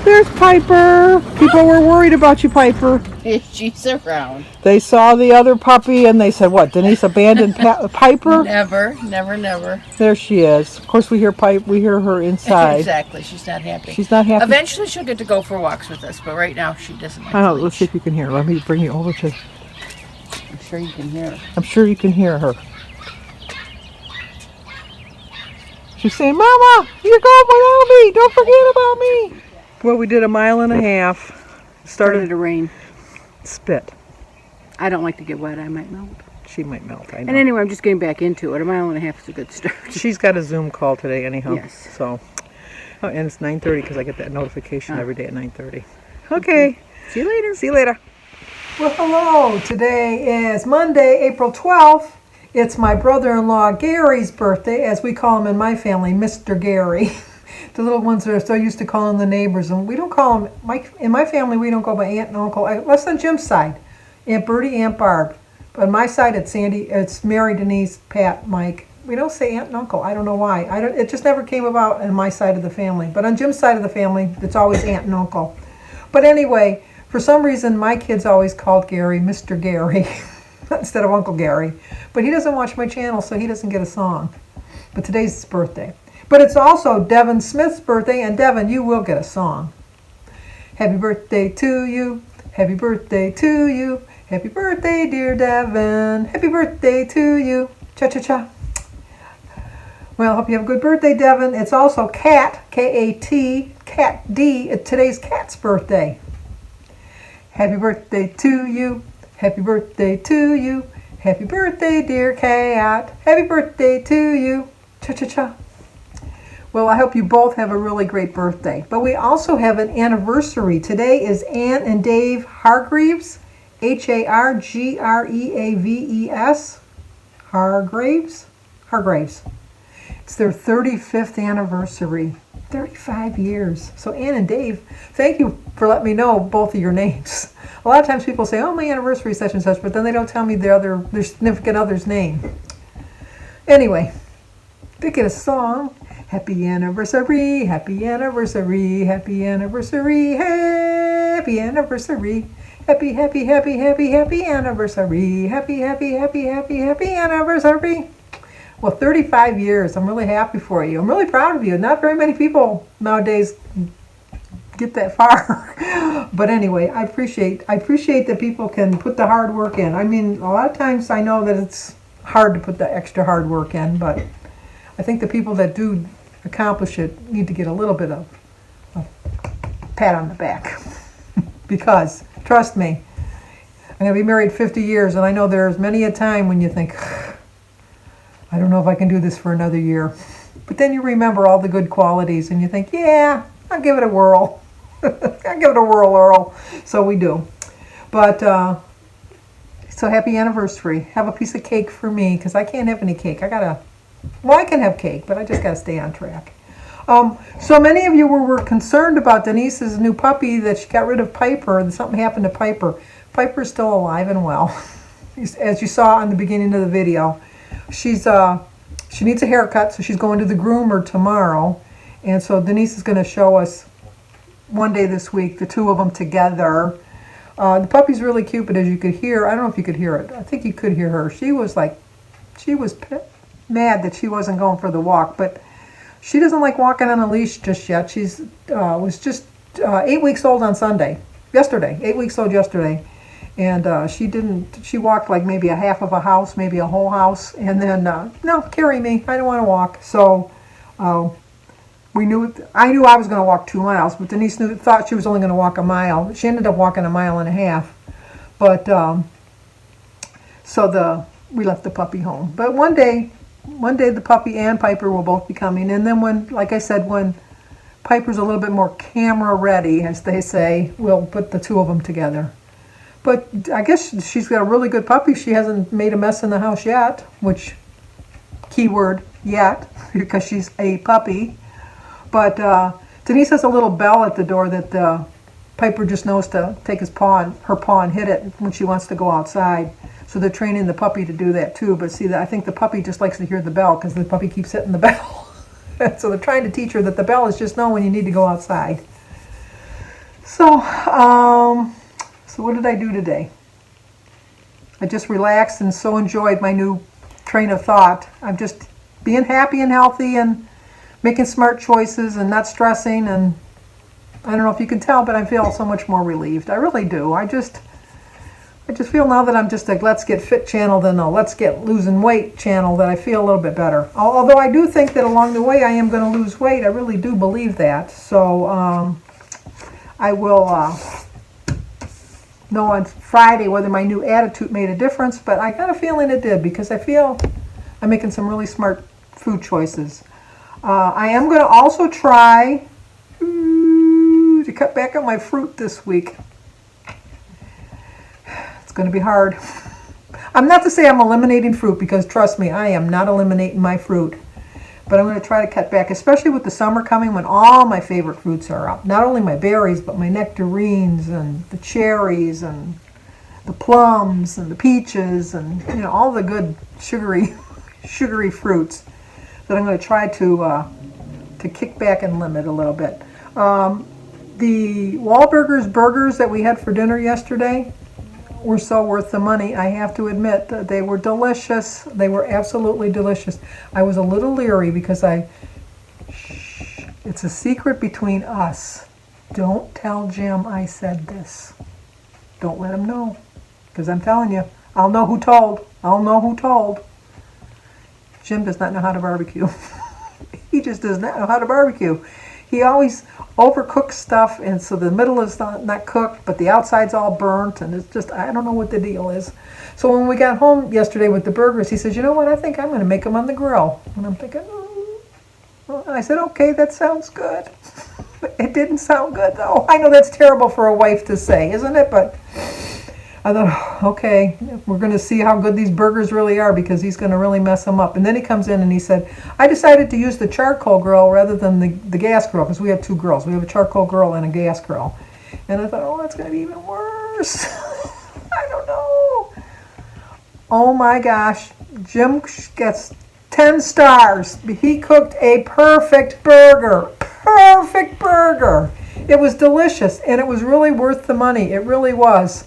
There's Piper. People were worried about you, Piper. She's around. They saw the other puppy and they said, "What? Denise abandoned Piper?" Never, never, never. There she is. Of course, we hear We hear her inside. Exactly. She's not happy. She's not happy. Eventually, she'll get to go for walks with us, but right now, she doesn't like I to don't know. Let's see leash. if you can hear her. Let me bring you over to. I'm sure you can hear her. I'm sure you can hear her. She's saying, "Mama, you're going without me. Don't forget about me." Well, we did a mile and a half. Started to rain. Spit. I don't like to get wet. I might melt. She might melt. I know. And anyway, I'm just getting back into it. A mile and a half is a good start. She's got a Zoom call today, anyhow. Yes. So, oh, and it's 9:30 because I get that notification every day at 9:30. Okay. See you later. See you later. Well, hello. Today is Monday, April 12th. It's my brother-in-law Gary's birthday, as we call him in my family, Mr. Gary. The little ones are so used to calling the neighbors, and we don't call them. In my family, we don't go by aunt and uncle. Less than Jim's side, Aunt Bertie, Aunt Barb. But on my side, it's Sandy, it's Mary, Denise, Pat, Mike. We don't say aunt and uncle. I don't know why. It just never came about on my side of the family. But on Jim's side of the family, it's always aunt and uncle. But anyway, for some reason, my kids always called Gary Mr. Gary instead of Uncle Gary. But he doesn't watch my channel, so he doesn't get a song. But today's his birthday. But it's also Devin Smith's birthday, and Devin, you will get a song. Happy birthday to you. Happy birthday to you. Happy birthday, dear Devin. Happy birthday to you. Cha-cha-cha. Well, I hope you have a good birthday, Devin. It's also Kat, K-A-T, Kat D. It's today's Kat's birthday. Happy birthday to you. Happy birthday to you. Happy birthday, dear Kat. Happy birthday to you. Cha-cha-cha. Well, I hope you both have a really great birthday. But we also have an anniversary. Today is Ann and Dave Hargreaves, Hargreaves. Hargraves. It's their 35th anniversary. 35 years. So Ann and Dave, thank you for letting me know both of your names. A lot of times people say, oh, my anniversary is such and such, but then they don't tell me their significant other's name. Anyway, pick a song. Happy anniversary, happy anniversary, happy anniversary, happy anniversary. Happy, happy, happy, happy, happy anniversary. Happy, happy, happy, happy, happy anniversary. Well, 35 years. I'm really happy for you. I'm really proud of you. Not very many people nowadays get that far. But anyway, I appreciate that people can put the hard work in. I mean, a lot of times I know that it's hard to put the extra hard work in, but I think the people that do accomplish it need to get a little bit of a pat on the back. Because, trust me, I'm going to be married 50 years, and I know there's many a time when you think, I don't know if I can do this for another year. But then you remember all the good qualities, and you think, yeah, I'll give it a whirl. I'll give it a whirl, Earl. So we do. But, so happy anniversary. Have a piece of cake for me, because I can't have any cake. Well, I can have cake, but I just got to stay on track. So many of you were concerned about Denise's new puppy, that she got rid of Piper, and something happened to Piper. Piper's still alive and well, as you saw in the beginning of the video. She needs a haircut, so she's going to the groomer tomorrow. And so Denise is going to show us one day this week, the two of them together. The puppy's really cute, but as you could hear, I don't know if you could hear it. I think you could hear her. She was mad that she wasn't going for the walk, but she doesn't like walking on a leash just yet. She's was just 8 weeks old on yesterday, 8 weeks old yesterday, and she walked like maybe a half of a house, maybe a whole house, and then no, carry me, I don't want to walk. So I knew I was going to walk 2 miles, but Denise thought she was only going to walk a mile. She ended up walking a mile and a half, but we left the puppy home. But one day the puppy and Piper will both be coming. And then when Piper's a little bit more camera ready, as they say, we'll put the two of them together. But I guess she's got a really good puppy. She hasn't made a mess in the house yet, which, keyword, yet, because she's a puppy. But Denise has a little bell at the door that Piper just knows to take her paw and hit it when she wants to go outside. So they're training the puppy to do that too. But see, I think the puppy just likes to hear the bell because the puppy keeps hitting the bell. So they're trying to teach her that the bell is just know when you need to go outside. So what did I do today? I just relaxed and so enjoyed my new train of thought. I'm just being happy and healthy and making smart choices and not stressing. And I don't know if you can tell, but I feel so much more relieved. I really do. I just feel now that I'm just a let's get fit channel than a let's get losing weight channel, that I feel a little bit better. Although I do think that along the way I am going to lose weight. I really do believe that. So I will know on Friday whether my new attitude made a difference, but I got a feeling it did because I feel I'm making some really smart food choices. I am going to also try to cut back on my fruit this week. It's going to be hard. I'm not to say I'm eliminating fruit, because trust me, I am not eliminating my fruit. But I'm going to try to cut back, especially with the summer coming when all my favorite fruits are up. Not only my berries, but my nectarines and the cherries and the plums and the peaches and all the good sugary fruits that I'm going to try to kick back and limit a little bit. The Wahlburgers burgers that we had for dinner yesterday were so worth the money. I have to admit that they were delicious. They were absolutely delicious. I was a little leery because it's a secret between us. Don't tell Jim I said this. Don't let him know, because I'm telling you, I'll know who told. I'll know who told. Jim does not know how to barbecue. He just does not know how to barbecue. He always overcooks stuff, and so the middle is not cooked, but the outside's all burnt, and it's just, I don't know what the deal is. So when we got home yesterday with the burgers, he says, you know what, I think I'm going to make them on the grill. And I'm thinking, well, and I said, okay, that sounds good. It didn't sound good, though. I know that's terrible for a wife to say, isn't it? But I thought, okay, we're going to see how good these burgers really are, because he's going to really mess them up. And then he comes in and he said, I decided to use the charcoal grill rather than the gas grill, because we have two grills. We have a charcoal grill and a gas grill. And I thought, oh, that's going to be even worse. I don't know. Oh my gosh, Jim gets 10 stars. He cooked a perfect burger. Perfect burger. It was delicious, and it was really worth the money. It really was.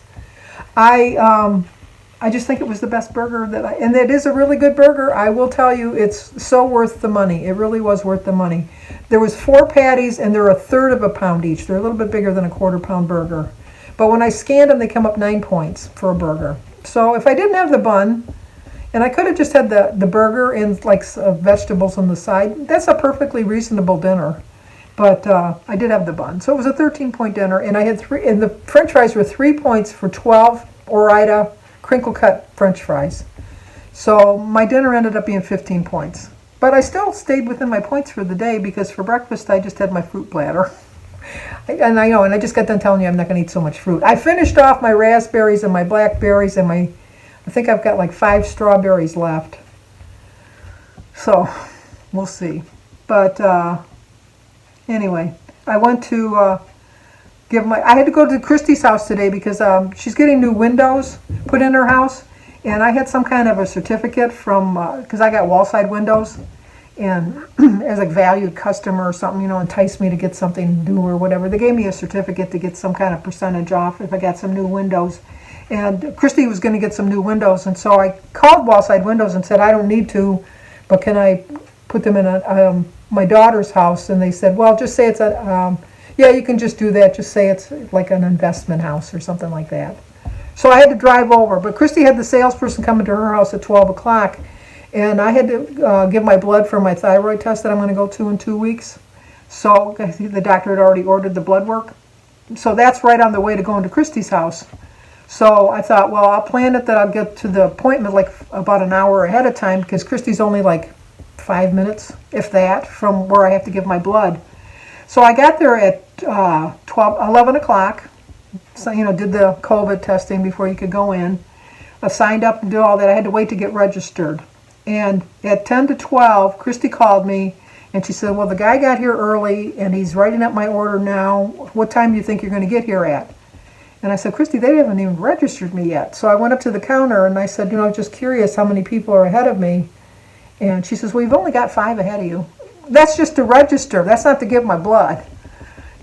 I just think it was the best burger and it is a really good burger. I will tell you, it's so worth the money. It really was worth the money. There was 4 patties, and they're 1/3 of a pound each. They're a little bit bigger than a 1/4 pound burger. But when I scanned them, they come up 9 points for a burger. So if I didn't have the bun, and I could have just had the burger and like vegetables on the side, that's a perfectly reasonable dinner. But I did have the bun. So it was a 13-point dinner, and I had 3, and the French fries were 3 points for 12 Ore-Ida crinkle cut French fries. So my dinner ended up being 15 points. But I still stayed within my points for the day, because for breakfast I just had my fruit platter. And I just got done telling you I'm not going to eat so much fruit. I finished off my raspberries and my blackberries and I think I've got like 5 strawberries left. So we'll see. But anyway, I went to I had to go to Christy's house today because she's getting new windows put in her house, and I had some kind of a certificate from, because I got wall side windows, and as a valued customer or something, enticed me to get something new or whatever. They gave me a certificate to get some kind of percentage off if I got some new windows. And Christy was going to get some new windows, and so I called Wall Side Windows and said, I don't need to, but can I put them in my daughter's house? And they said, well, just say it's yeah, you can just do that. Just say it's like an investment house or something like that. So I had to drive over. But Christy had the salesperson coming to her house at 12 o'clock. And I had to give my blood for my thyroid test that I'm going to go to in 2 weeks. So the doctor had already ordered the blood work. So that's right on the way to going to Christy's house. So I thought, well, I'll plan it that I'll get to the appointment like about an hour ahead of time, because Christy's only like 5 minutes, if that, from where I have to give my blood. So I got there at 11 o'clock, so, did the COVID testing before you could go in. I signed up and did all that. I had to wait to get registered. And at 10 to 12, Christy called me, and she said, well, the guy got here early, and he's writing up my order now. What time do you think you're going to get here at? And I said, Christy, they haven't even registered me yet. So I went up to the counter, and I said, just curious how many people are ahead of me. And she says, well, you've only got 5 ahead of you. That's just to register. That's not to give my blood.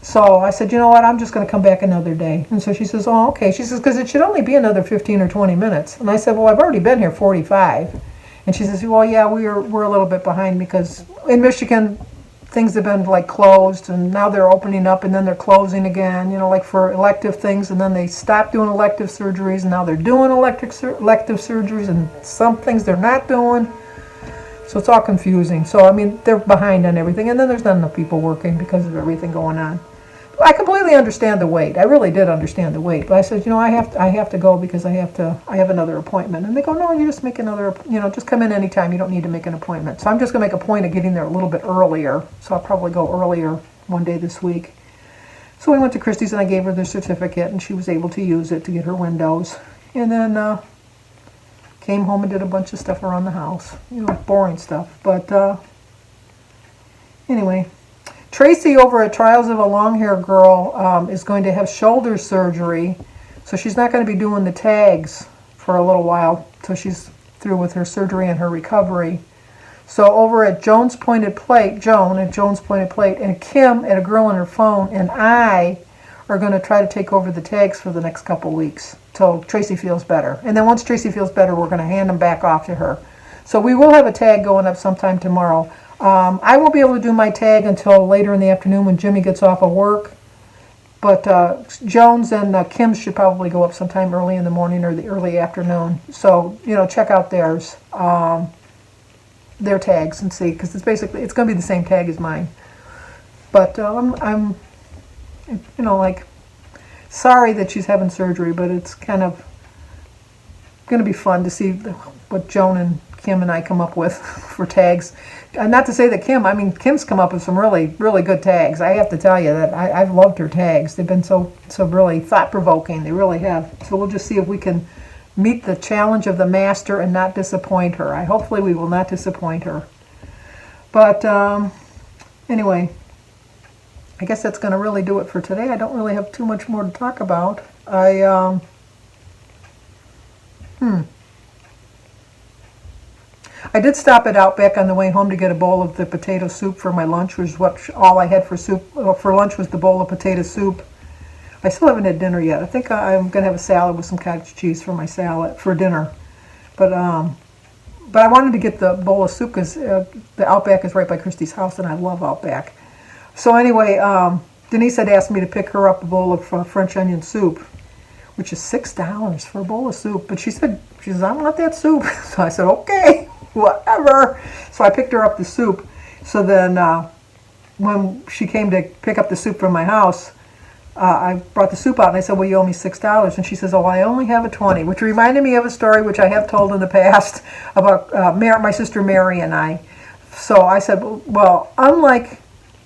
So I said, you know what, I'm just going to come back another day. And so she says, oh, okay. She says, because it should only be another 15 or 20 minutes. And I said, well, I've already been here 45. And she says, well, yeah, we're a little bit behind because in Michigan, things have been like closed and now they're opening up and then they're closing again, like for elective things. And then they stopped doing elective surgeries and now they're doing elective surgeries and some things they're not doing. So it's all confusing. So, I mean, they're behind on everything. And then there's not enough people working because of everything going on. I completely understand the wait. I really did understand the wait. But I said, I have to go because I have another appointment. And they go, no, you just make another, just come in anytime. You don't need to make an appointment. So I'm just going to make a point of getting there a little bit earlier. So I'll probably go earlier one day this week. So we went to Christie's and I gave her the certificate and she was able to use it to get her windows. And then came home and did a bunch of stuff around the house. Boring stuff. But anyway. Tracy over at Trials of a Long-Haired Girl is going to have shoulder surgery, so she's not going to be doing the tags for a little while till she's through with her surgery and her recovery. So over at Joan at Joan's Pointed Plate, and Kim at A Girl on Her Phone, and I are going to try to take over the tags for the next couple weeks till Tracy feels better. And then once Tracy feels better, we're going to hand them back off to her. So we will have a tag going up sometime tomorrow. I won't be able to do my tag until later in the afternoon when Jimmy gets off of work. But Jones and Kim's should probably go up sometime early in the morning or the early afternoon. So, check out theirs, their tags and see, because it's going to be the same tag as mine. But I'm sorry that she's having surgery, but it's kind of going to be fun to see what Joan and Kim and I come up with for tags. Not to say that Kim's come up with some really, really good tags. I have to tell you that I've loved her tags. They've been so really thought-provoking. They really have. So we'll just see if we can meet the challenge of the master and not disappoint her. Hopefully we will not disappoint her. But anyway, I guess that's going to really do it for today. I don't really have too much more to talk about. I did stop at Outback on the way home to get a bowl of the potato soup for my lunch, which is what all I had for lunch was the bowl of potato soup. I still haven't had dinner yet. I think I'm going to have a salad with some cottage cheese for my salad for dinner. But I wanted to get the bowl of soup because the Outback is right by Christy's house, and I love Outback. So anyway, Denise had asked me to pick her up a bowl of French onion soup, which is $6 for a bowl of soup. But she says, I want that soup. So I said, okay. Whatever. So I picked her up the soup. So then when she came to pick up the soup from my house, I brought the soup out and I said, well, you owe me $6. And she says, oh, I only have a 20, which reminded me of a story which I have told in the past about my sister Mary and I. So I said, well, unlike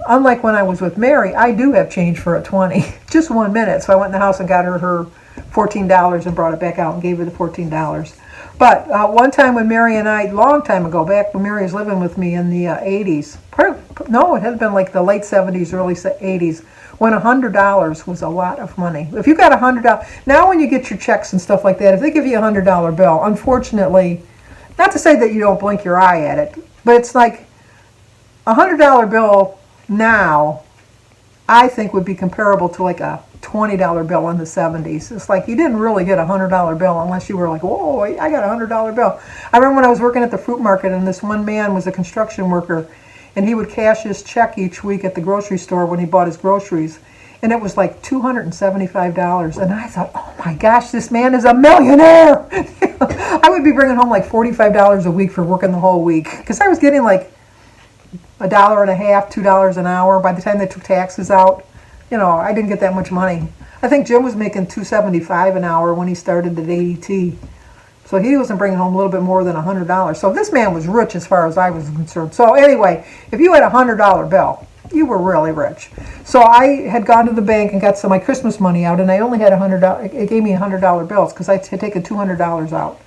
when I was with Mary, I do have change for a 20. Just 1 minute. So I went in the house and got her $14 and brought it back out and gave her the $14. But one time when Mary and I, long time ago, back when Mary was living with me in the 80s, it had been like the late 70s, early 80s, when $100 was a lot of money. If you got $100, now when you get your checks and stuff like that, if they give you a $100 bill, unfortunately, not to say that you don't blink your eye at it, but it's like a $100 bill now, I think would be comparable to like a $20 bill in the 70s. It's like you didn't really get a $100 bill unless you were like, whoa, I got a $100 bill. I remember when I was working at the fruit market and this one man was a construction worker and he would cash his check each week at the grocery store when he bought his groceries. And it was like $275. And I thought, oh my gosh, this man is a millionaire. I would be bringing home like $45 a week for working the whole week because I was getting like $1.50, $2 an hour by the time they took taxes out. I didn't get that much money. I think Jim was making $2.75 an hour when he started at ADT. So he wasn't bringing home a little bit more than $100. So this man was rich as far as I was concerned. So anyway, if you had a $100 bill, you were really rich. So I had gone to the bank and got some of my Christmas money out, and I only had $100. It gave me $100 bills because I had taken $200 out.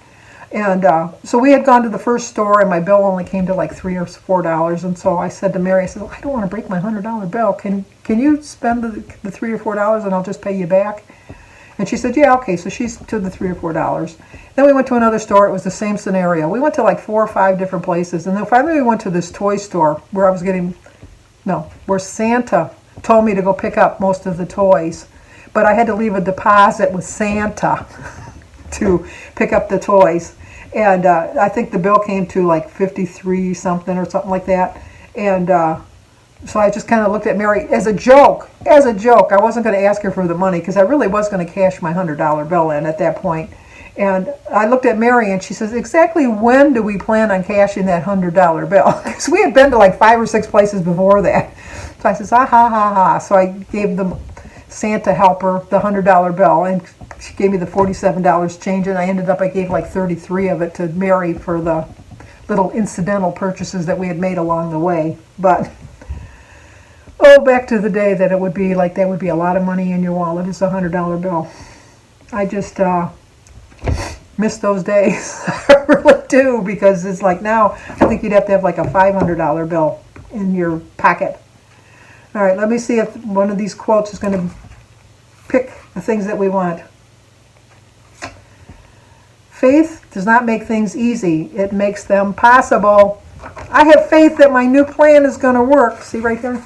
And so we had gone to the first store, and my bill only came to like $3 or $4. And so I said to Mary, I said, I don't want to break my $100 bill. Can you spend the $3 or $4 and I'll just pay you back? And she said, yeah, okay. So she took the $3 or $4. Then we went to another store. It was the same scenario. We went to like 4 or 5 different places. And then finally we went to this toy store where Santa told me to go pick up most of the toys. But I had to leave a deposit with Santa to pick up the toys. And I think the bill came to like 53 something or something like that. And so I just kind of looked at Mary as a joke. As a joke. I wasn't going to ask her for the money because I really was going to cash my $100 bill in at that point. And I looked at Mary and she says, exactly when do we plan on cashing that $100 bill? Because we had been to like 5 or 6 places before that. So I says, ah, ha, ha, ha. So I gave the Santa helper the $100 bill, and she gave me the $47 change, and I gave like 33 of it to Mary for the little incidental purchases that we had made along the way. But, oh, back to the day that it would be like that would be a lot of money in your wallet is a $100 bill. I just miss those days. I really do, because it's like now I think you'd have to have like a $500 bill in your pocket. All right, let me see if one of these quotes is going to pick the things that we want. Faith does not make things easy. It makes them possible. I have faith that my new plan is going to work. See right there?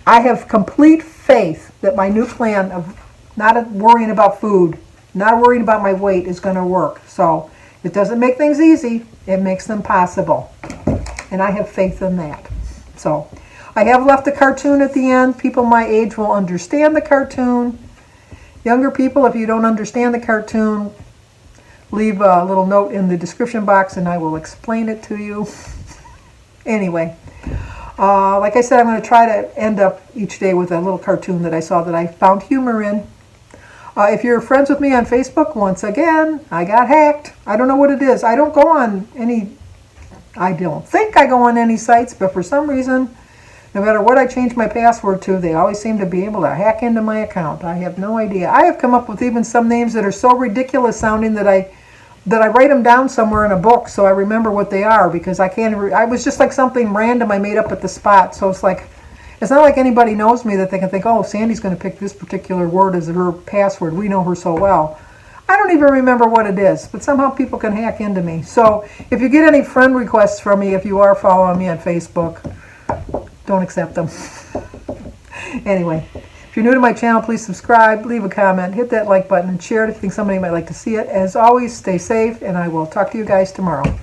I have complete faith that my new plan of not worrying about food, not worrying about my weight is going to work. So it doesn't make things easy. It makes them possible. And I have faith in that. So I have left a cartoon at the end. People my age will understand the cartoon. Younger people, if you don't understand the cartoon, leave a little note in the description box and I will explain it to you. Anyway, like I said, I'm going to try to end up each day with a little cartoon that I saw that I found humor in. If you're friends with me on Facebook, once again, I got hacked. I don't know what it is. I don't think I go on any sites, but for some reason, no matter what I change my password to, they always seem to be able to hack into my account. I have no idea. I have come up with even some names that are so ridiculous sounding that I write them down somewhere in a book so I remember what they are, because I was just like something random I made up at the spot. So it's not like anybody knows me that they can think, oh, Sandy's going to pick this particular word as her password. We know her so well. I don't even remember what it is, but somehow people can hack into me. So if you get any friend requests from me, if you are following me on Facebook, don't accept them. Anyway, if you're new to my channel, please subscribe, leave a comment, hit that like button, and share it if you think somebody might like to see it. As always, stay safe, and I will talk to you guys tomorrow.